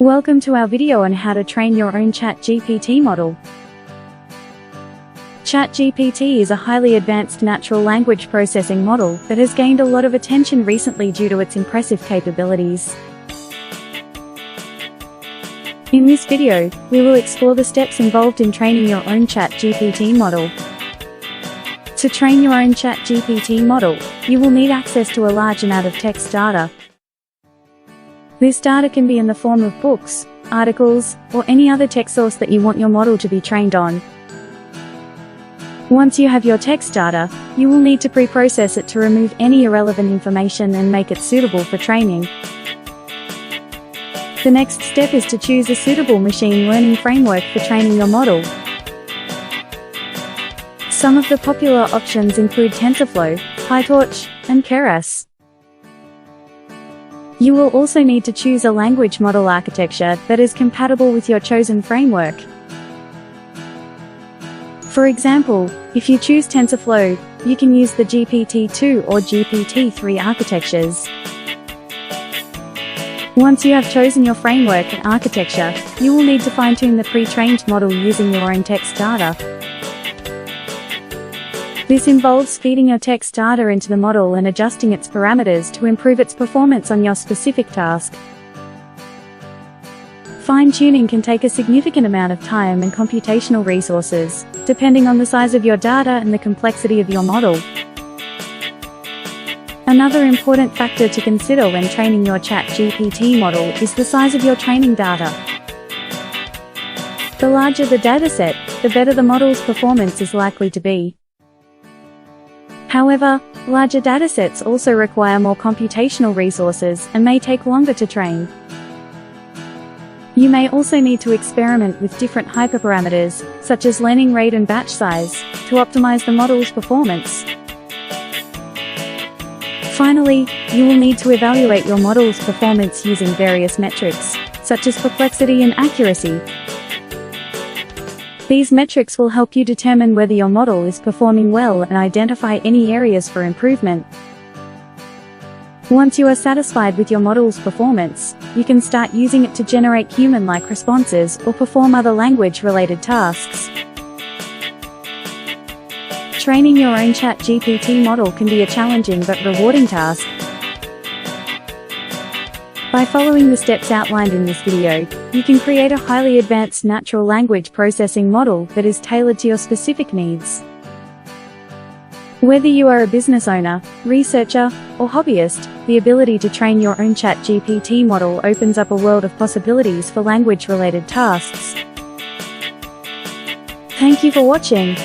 Welcome to our video on how to train your own ChatGPT model. ChatGPT is a highly advanced natural language processing model that has gained a lot of attention recently due to its impressive capabilities. In this video, we will explore the steps involved in training your own ChatGPT model. To train your own ChatGPT model, you will need access to a large amount of text data. This data can be in the form of books, articles, or any other text source that you want your model to be trained on. Once you have your text data, you will need to pre-process it to remove any irrelevant information and make it suitable for training. The next step is to choose a suitable machine learning framework for training your model. Some of the popular options include TensorFlow, PyTorch, and Keras. You will also need to choose a language model architecture that is compatible with your chosen framework. For example, if you choose TensorFlow, you can use the GPT-2 or GPT-3 architectures. Once you have chosen your framework and architecture, you will need to fine-tune the pre-trained model using your own text data. This involves feeding your text data into the model and adjusting its parameters to improve its performance on your specific task. Fine-tuning can take a significant amount of time and computational resources, depending on the size of your data and the complexity of your model. Another important factor to consider when training your ChatGPT model is the size of your training data. The larger the dataset, the better the model's performance is likely to be. However, larger datasets also require more computational resources and may take longer to train. You may also need to experiment with different hyperparameters, such as learning rate and batch size, to optimize the model's performance. Finally, you will need to evaluate your model's performance using various metrics, such as perplexity and accuracy. These metrics will help you determine whether your model is performing well and identify any areas for improvement. Once you are satisfied with your model's performance, you can start using it to generate human-like responses or perform other language-related tasks. Training your own ChatGPT model can be a challenging but rewarding task. By following the steps outlined in this video, you can create a highly advanced natural language processing model that is tailored to your specific needs. Whether you are a business owner, researcher, or hobbyist, the ability to train your own ChatGPT model opens up a world of possibilities for language-related tasks. Thank you for watching.